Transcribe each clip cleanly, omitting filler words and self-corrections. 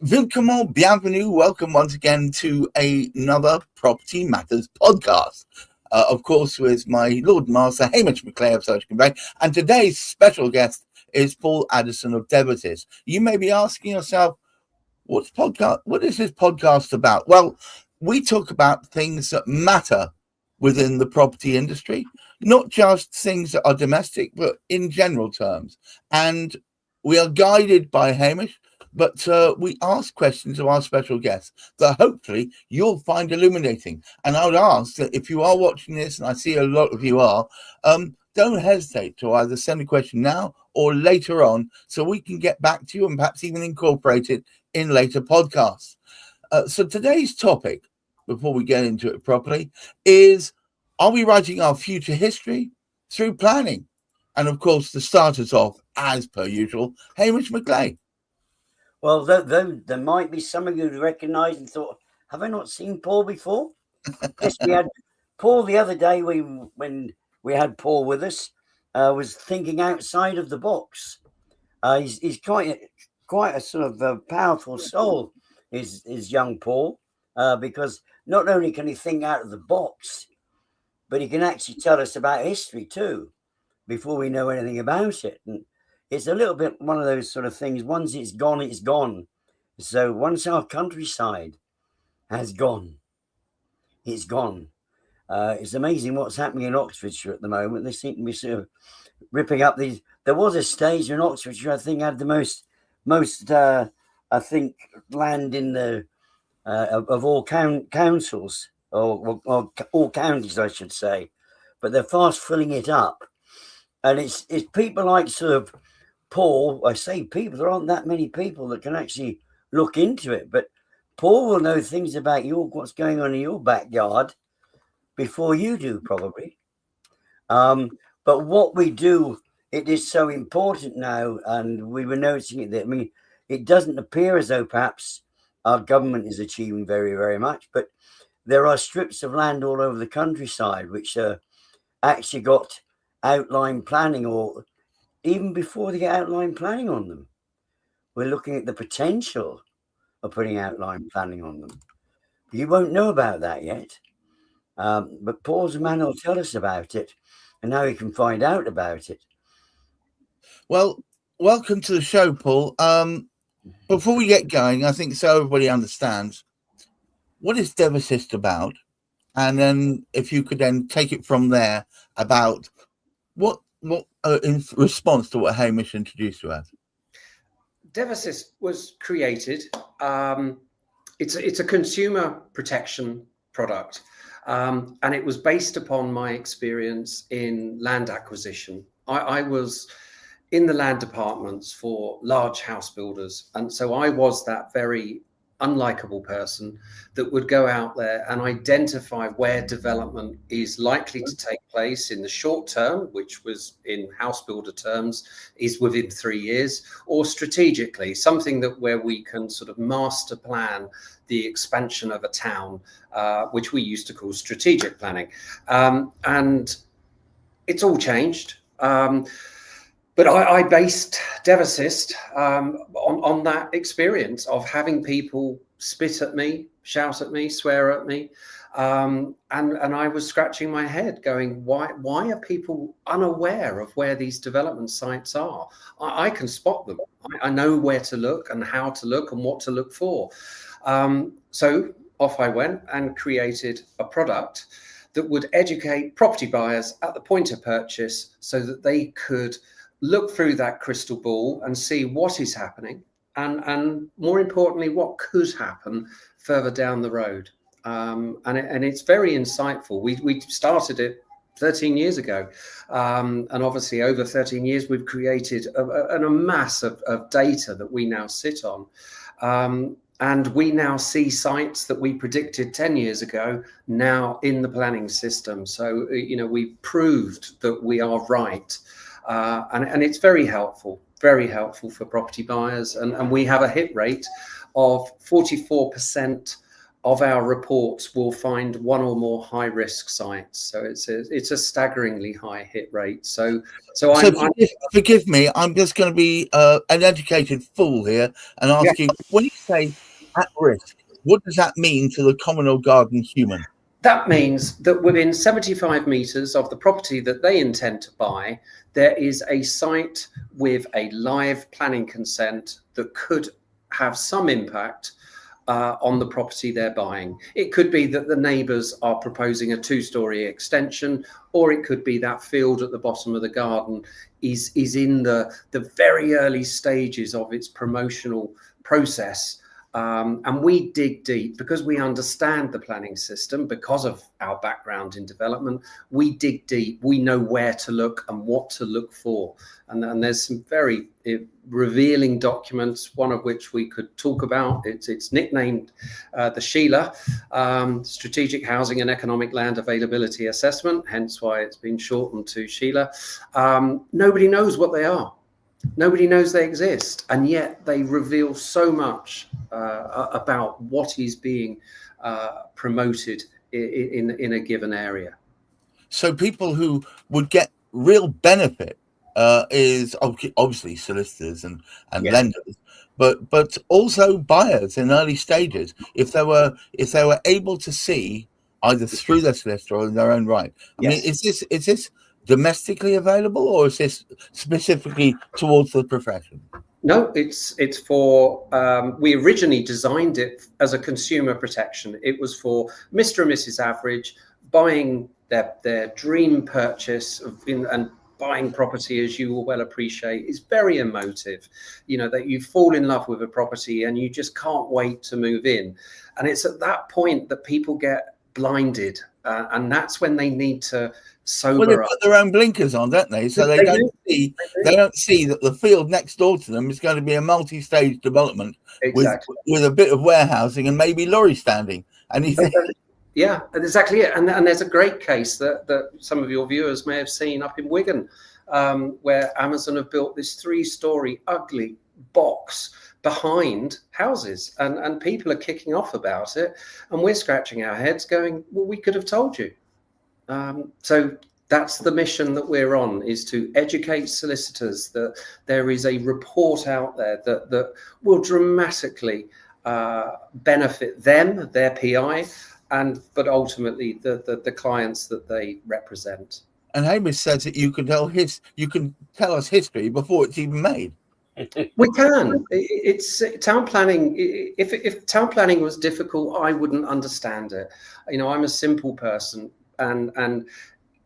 Willkommen, bienvenue, welcome once again to another Property Matters podcast. Of course, with my Lord Master, Hamish McClay of Search Convey, and today's special guest is Paul Addison of Devasis. You may be asking yourself, what is this podcast about? Well, we talk about things that matter within the property industry, not just things that are domestic, but in general terms. And we are guided by Hamish, but we ask questions of our special guests that hopefully you'll find illuminating. And I would ask that if you are watching this, and I see a lot of you are, don't hesitate to either send a question now or later on so we can get back to you and perhaps even incorporate it in later podcasts. So today's topic, before we get into it properly, is, are we writing our future history through planning? And of course, to start us off, as per usual, Hamish McClay. Well, there might be some of you who recognise and thought, have I not seen Paul before? Yes, we had Paul the other day. When we had Paul with us, was thinking outside of the box. He's quite a sort of powerful soul, is young Paul, because not only can he think out of the box, but he can actually tell us about history too, before we know anything about it. And it's a little bit one of those sort of things. Once it's gone, it's gone. So once our countryside has gone, it's gone. It's amazing what's happening in Oxfordshire at the moment. They seem to be sort of ripping up these. There was a stage in Oxfordshire, I think, had the most I think, land in the of all councils or all counties, I should say. But they're fast filling it up, and it's people like sort of Paul. I say people, there aren't that many people that can actually look into it, but Paul will know things about what's going on in your backyard before you do, probably. But what we do, it is so important now, and we were noticing it. I mean, it doesn't appear as though perhaps our government is achieving very, very much, but there are strips of land all over the countryside which actually got outline planning, or even before they get outline planning on them. We're looking at the potential of putting outline planning on them. You won't know about that yet. But Paul's the man who'll tell us about it and how he can find out about it. Well, welcome to the show, Paul. Before we get going, I think so everybody understands, what is Devasis about? And then if you could then take it from there about what in response to what Hamish introduced to us. Devasis was created. It's a consumer protection product, and it was based upon my experience in land acquisition. I was in the land departments for large house builders, and so I was that very unlikable person that would go out there and identify where development is likely to take place in the short term, which was in house builder terms is within 3 years, or strategically, something where we can sort of master plan the expansion of a town, which we used to call strategic planning. And it's all changed. But I based Devasis on that experience of having people spit at me, shout at me, swear at me. And I was scratching my head going, why are people unaware of where these development sites are? I can spot them. I know where to look and how to look and what to look for. So off I went and created a product that would educate property buyers at the point of purchase so that they could look through that crystal ball and see what is happening, and more importantly, what could happen further down the road. And it's very insightful. We started it 13 years ago, and obviously over 13 years we've created a mass of data that we now sit on, and we now see sites that we predicted 10 years ago now in the planning system. So we've proved that we are right. And it's very helpful for property buyers. And we have a hit rate of 44% of our reports will find one or more high risk sites. So it's a staggeringly high hit rate. So forgive me, I'm just going to be an educated fool here and ask you, when you say at risk, what does that mean to the common or garden human? That means that within 75 metres of the property that they intend to buy, there is a site with a live planning consent that could have some impact on the property they're buying. It could be that the neighbours are proposing a 2-storey extension, or it could be that field at the bottom of the garden is in the very early stages of its promotional process. And we dig deep because we understand the planning system, because of our background in development. We dig deep. We know where to look and what to look for. And there's some very revealing documents, one of which we could talk about. It's nicknamed the Sheila, Strategic Housing and Economic Land Availability Assessment, hence why it's been shortened to Sheila. Nobody knows what they are. Nobody knows they exist, and yet they reveal so much about what is being promoted in a given area. So people who would get real benefit is obviously solicitors and lenders, but also buyers in early stages, if they were able to see either through their solicitor or in their own right. I mean, is this domestically available, or is this specifically towards the profession? No, it's for, we originally designed it as a consumer protection. It was for Mr. and Mrs. Average buying their dream purchase and buying property, as you will well appreciate, is very emotive. You know, that you fall in love with a property and you just can't wait to move in. And it's at that point that people get blinded, and that's when they need to sober up. Put their own blinkers on, don't they? So they don't see that the field next door to them is going to be a multi-stage development with a bit of warehousing and maybe lorry standing. And yeah, exactly it. And there's a great case that some of your viewers may have seen up in Wigan, where Amazon have built this 3-storey ugly box behind houses, and people are kicking off about it, and we're scratching our heads going, well, we could have told you. So that's the mission that we're on, is to educate solicitors that there is a report out there that will dramatically benefit them, their PI, but ultimately the clients that they represent. And Hamish says that you can tell us history before it's even made. We can. It's town planning. If town planning was difficult, I wouldn't understand it. You know, I'm a simple person, and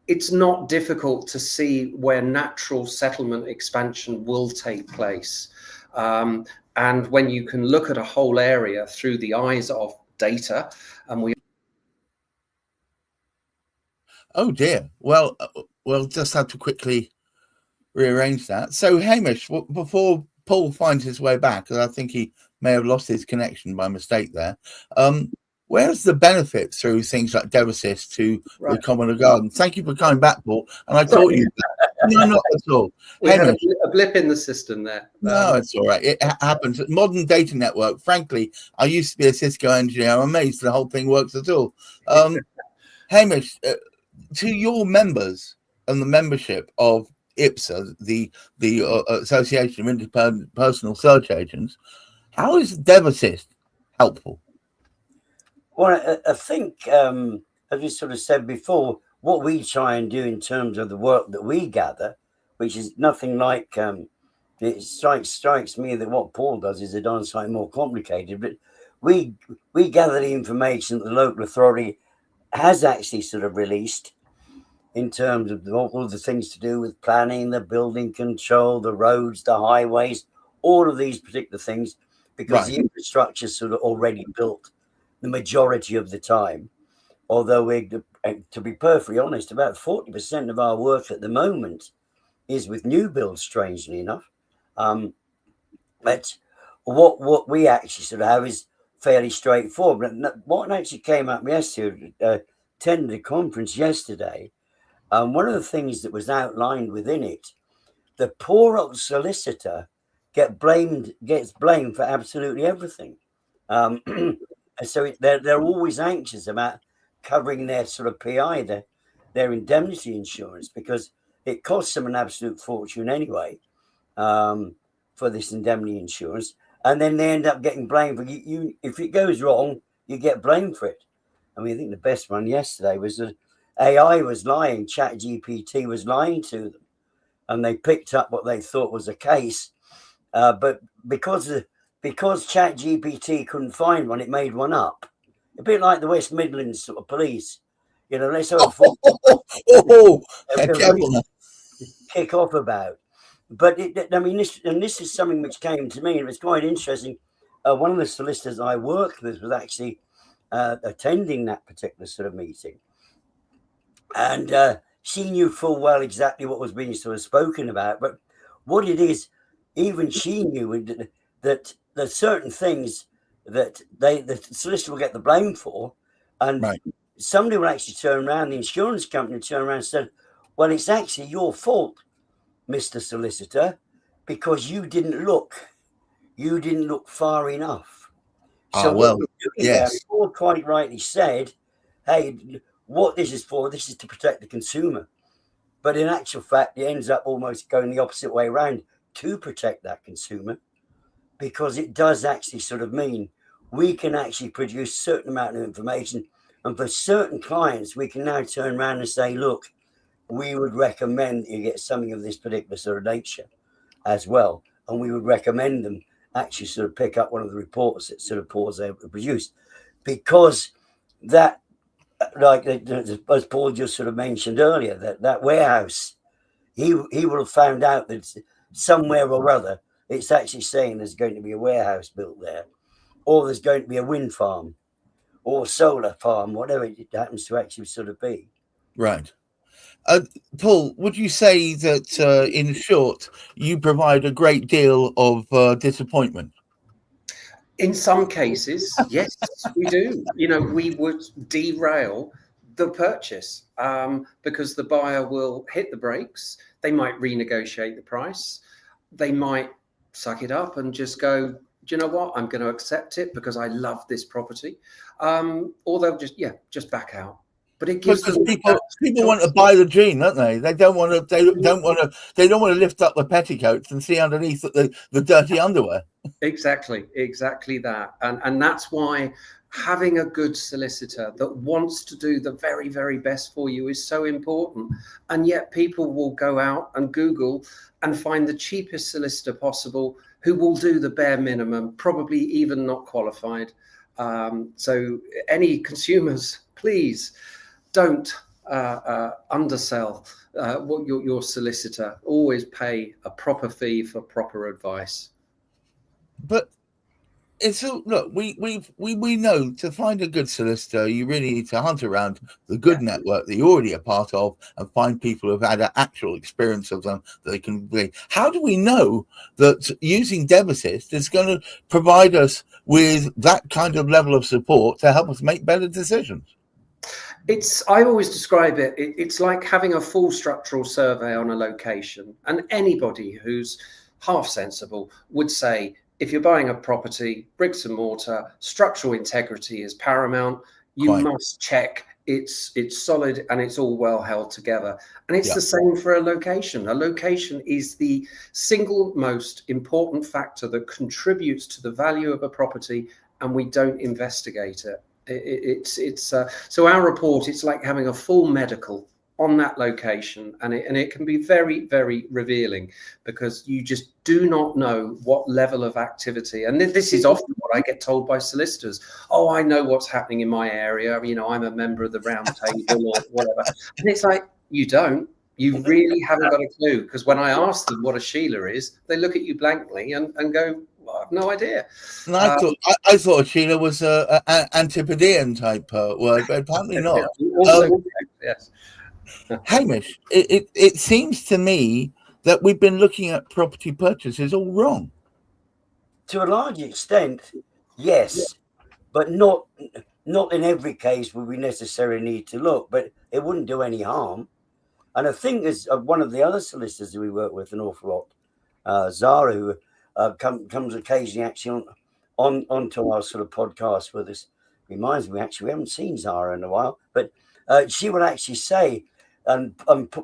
it's not difficult to see where natural settlement expansion will take place. And when you can look at a whole area through the eyes of data, and we. Oh dear. Well, we'll just have to quickly rearrange that. So Hamish, before Paul finds his way back, because I think he may have lost his connection by mistake there, where's the benefit through things like Devasis to the common garden? Thank you for coming back, Paul. And I taught you that. No, not at all. We had a blip in the system there. No, it's all right. It happens. Modern data network, frankly, I used to be a Cisco engineer. I'm amazed the whole thing works at all. Hamish, to your members and the membership of IPSA, the Association of Interpersonal Search Agents, how is Devasis helpful? Well, I think, as you sort of said before, what we try and do in terms of the work that we gather, which is nothing like, it strikes me that what Paul does is a darn sight more complicated, but we gather the information that the local authority has actually sort of released in terms of all the things to do with planning, the building control, the roads, the highways, all of these particular things, because the infrastructure is sort of already built the majority of the time. Although to be perfectly honest, about 40% of our work at the moment is with new builds, strangely enough. But what we actually sort of have is fairly straightforward. But what actually came up yesterday, attended a conference yesterday, one of the things that was outlined within it, the poor old solicitor gets blamed for absolutely everything. And so they're always anxious about covering their sort of PI, their indemnity insurance, because it costs them an absolute fortune anyway for this indemnity insurance. And then they end up getting blamed for you. If it goes wrong, you get blamed for it. I mean, I think the best one yesterday was that AI was lying. ChatGPT was lying to them, and they picked up what they thought was a case. But because ChatGPT couldn't find one, it made one up. A bit like the West Midlands sort of police. You know, they sort of kick off about. But I mean, this is something which came to me, and it was quite interesting. One of the solicitors I worked with was actually attending that particular sort of meeting, and she knew full well exactly what was being sort of spoken about. But what it is, even she knew that there's certain things that the solicitor will get the blame for, and somebody will actually turn around, the insurance company will turn around and say, well, it's actually your fault, Mr. Solicitor, because you didn't look far enough. So yes, Paul quite rightly said, hey, what this is for, this is to protect the consumer. But in actual fact, it ends up almost going the opposite way around, to protect that consumer, because it does actually sort of mean we can actually produce a certain amount of information. And for certain clients, we can now turn around and say, look, we would recommend that you get something of this particular sort of nature as well. And we would recommend them actually sort of pick up one of the reports that sort of Paul's able to produce. Because that, like as Paul just sort of mentioned earlier, that warehouse, he will have found out that somewhere or other, it's actually saying there's going to be a warehouse built there, or there's going to be a wind farm or solar farm, whatever it happens to actually sort of be. Right. Paul, would you say that, in short, you provide a great deal of disappointment? In some cases, yes, we do. You know, we would derail the purchase because the buyer will hit the brakes. They might renegotiate the price. They might suck it up and just go, do you know what? I'm going to accept it because I love this property. Or they'll just back out. But it gives them people want to buy the dream, don't they? They don't want to. They don't want to lift up the petticoats and see underneath the dirty underwear. Exactly that, and that's why having a good solicitor that wants to do the very, very best for you is so important. And yet people will go out and Google and find the cheapest solicitor possible who will do the bare minimum, probably even not qualified. So any consumers, please don't undersell what your solicitor. Always pay a proper fee for proper advice. But it's look, we know to find a good solicitor, you really need to hunt around the good network that you're already a part of and find people who've had an actual experience of them that they can be. How do we know that using Devassist is going to provide us with that kind of level of support to help us make better decisions? I always describe it's like having a full structural survey on a location, and anybody who's half sensible would say, if you're buying a property, bricks and mortar, structural integrity is paramount. You must check it's solid and it's all well held together. And it's the same for a location. A location is the single most important factor that contributes to the value of a property, and we don't investigate it. So our report, it's like having a full medical on that location, and it can be very, very revealing, because you just do not know what level of activity. And this is often what I get told by solicitors. Oh, I know what's happening in my area. You know, I'm a member of the round table or whatever. And it's like, you don't. You really haven't got a clue, because when I ask them what a Sheila is, they look at you blankly and go, well, I have no idea. And I thought Sheila was an Antipodean type word, but apparently not. Yes. Hamish, it seems to me that we've been looking at property purchases all wrong. To a large extent, yes, but not in every case would we necessarily need to look, but it wouldn't do any harm. And I think as one of the other solicitors that we work with an awful lot, Zara, who comes occasionally actually onto our sort of podcast with us, reminds me, actually, we haven't seen Zara in a while, but she would actually say, and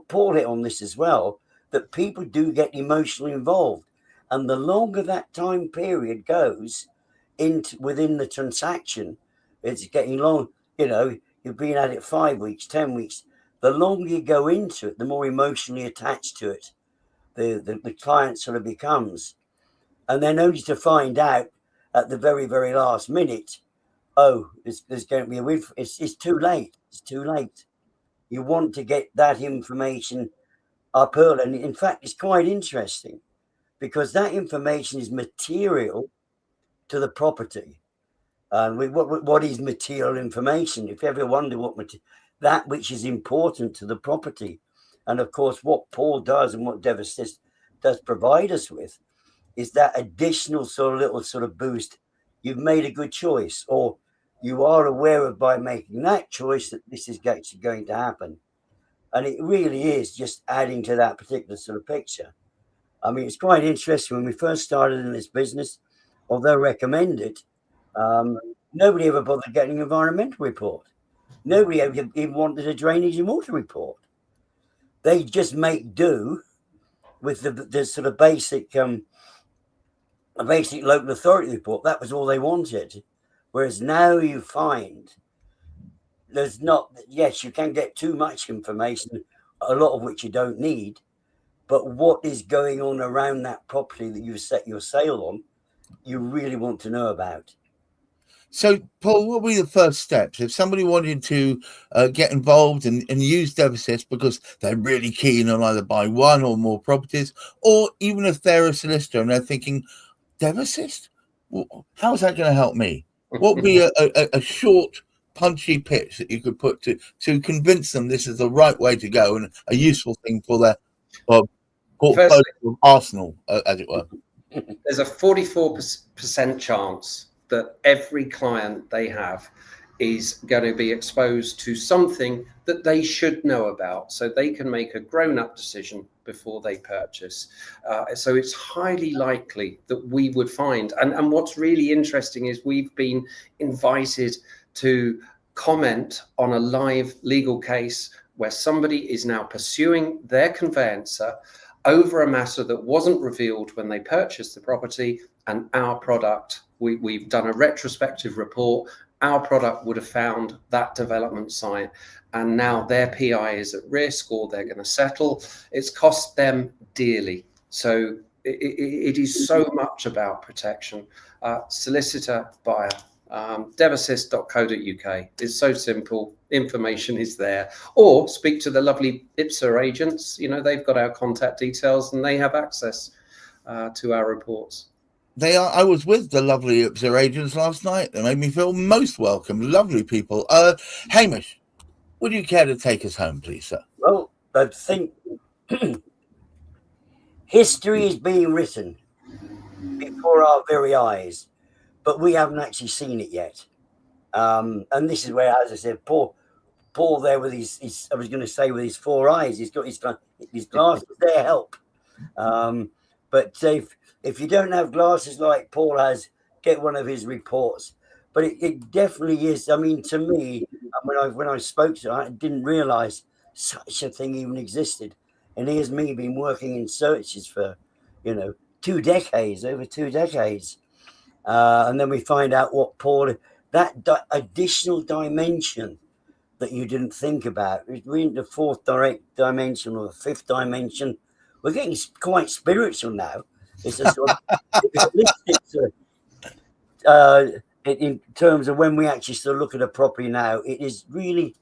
Paul hit on this as well, that people do get emotionally involved. And the longer that time period goes within the transaction, it's getting long. You've been at it 5 weeks, 10 weeks. The longer you go into it, the more emotionally attached to it the client sort of becomes. And then only to find out at the very, very last minute, there's going to be it's too late. It's too late. You want to get that information up early. And in fact, it's quite interesting because that information is material to the property. And what is material information? If you ever wonder that which is important to the property. And of course, what Paul does and what Devasis does provide us with is that additional little boost. You've made a good choice, or you are aware of by making that choice that this is actually going to happen. And it really is just adding to that particular sort of picture. I mean, it's quite interesting when we first started in this business, although recommended, nobody ever bothered getting an environmental report. Nobody ever even wanted a drainage and water report. They just make do with the sort of basic local authority report. That was all they wanted. Whereas now you find there's not, yes, you can get too much information, a lot of which you don't need, but what is going on around that property that you've set your sail on, you really want to know about. So, Paul, what would be the first steps if somebody wanted to get involved and use Devasis because they're really keen on either buying one or more properties, or even if they're a solicitor and they're thinking, Devasis? Well, how is that going to help me? What would be a short, punchy pitch that you could put to convince them this is the right way to go and a useful thing for their portfolio arsenal, as it were? There's a 44% chance that every client they have is going to be exposed to something that they should know about so they can make a grown-up decision before they purchase. So it's highly likely that we would find, and what's really interesting is we've been invited to comment on a live legal case where somebody is now pursuing their conveyancer over a matter that wasn't revealed when they purchased the property, and our product, we've done a retrospective report, our product would have found that development site, and now their PI is at risk or they're going to settle. It's cost them dearly. So it is so much about protection. Solicitor, buyer, devasis.co.uk. It's so simple. Information is there. Or speak to the lovely IPSA agents. They've got our contact details and they have access to our reports. They are. I was with the lovely IPSA agents last night. They made me feel most welcome. Lovely people. Hamish, would you care to take us home, please, sir? Well, I think history is being written before our very eyes, but we haven't actually seen it yet. And this is where, as I said, Paul there with his I was going to say with his four eyes, he's got his glasses there help. But if you don't have glasses like Paul has, get one of his reports. But it definitely is. I mean, to me, when I spoke to him, I didn't realise such a thing even existed. And here's me been working in searches for, 2 decades, over 2 decades. And then we find out what Paul, that additional dimension that you didn't think about. We're in the 4th dimension or the 5th dimension. We're getting quite spiritual now. It's a sort of, in terms of when we actually sort of look at a property now, it is really,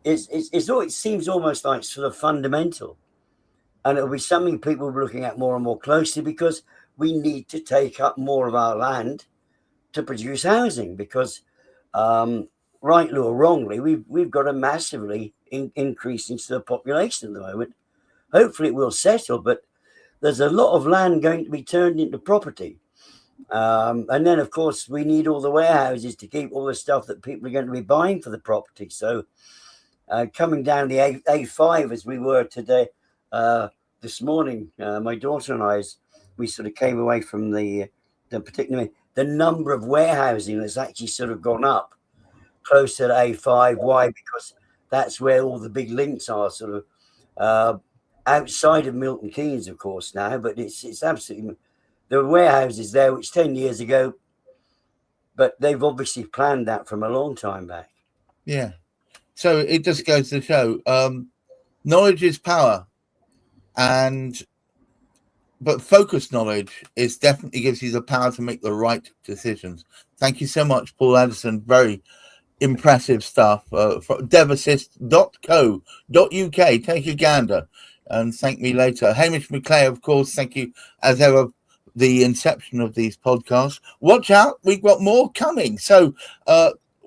it seems almost like sort of fundamental. And it'll be something people will be looking at more and more closely because we need to take up more of our land to produce housing because, rightly or wrongly, we've got a massively increase into the population at the moment. Hopefully it will settle, but there's a lot of land going to be turned into property. And then, of course, we need all the warehouses to keep all the stuff that people are going to be buying for the property. So coming down the A5 as we were today, this morning, my daughter and I, we sort of came away from the particularly the number of warehousing that's actually sort of gone up. closer to A5. Why? Because that's where all the big links are, sort of outside of Milton Keynes, of course, now. But it's absolutely, there were warehouses there which 10 years ago, but they've obviously planned that from a long time back. Yeah. So it just goes to show knowledge is power, but focused knowledge is definitely gives you the power to make the right decisions. Thank you so much, Paul Addison. Very impressive stuff. From devassist.co.uk. Take a gander and thank me later. Hamish McClay, of course, thank you as ever. The inception of these podcasts. Watch out, we've got more coming. So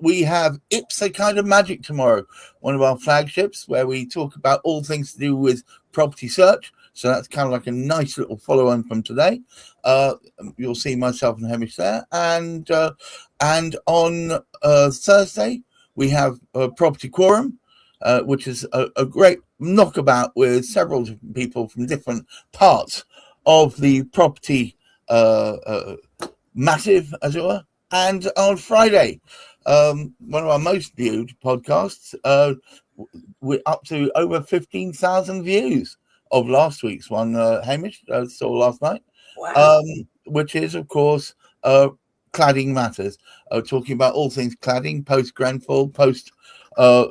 we have Ipsa Kind of Magic tomorrow, one of our flagships, where we talk about all things to do with property search. So that's kind of like a nice little follow-on from today. You'll see myself and Hamish there. And on Thursday, we have Property Quorum, which is a great knockabout with several different people from different parts of the property massive, as it were. And on Friday, one of our most viewed podcasts, we're up to over 15,000 views of last week's one, Hamish, saw last night. Wow. Which is, of course, Cladding Matters, talking about all things cladding, post-Grenfell, post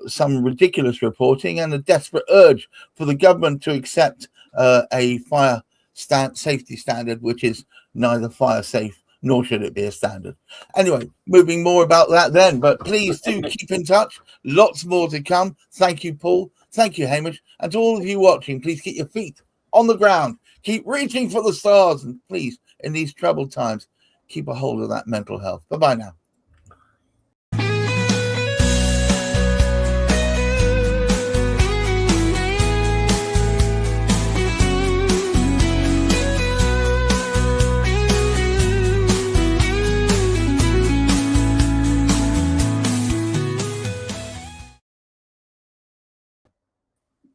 some ridiculous reporting, and a desperate urge for the government to accept a fire safety standard, which is neither fire safe nor should it be a standard. Anyway, moving more about that then, but please do keep in touch. Lots more to come. Thank you, Paul. Thank you, Hamish. And to all of you watching, please keep your feet on the ground. Keep reaching for the stars. And please, in these troubled times, keep a hold of that mental health. Bye-bye now.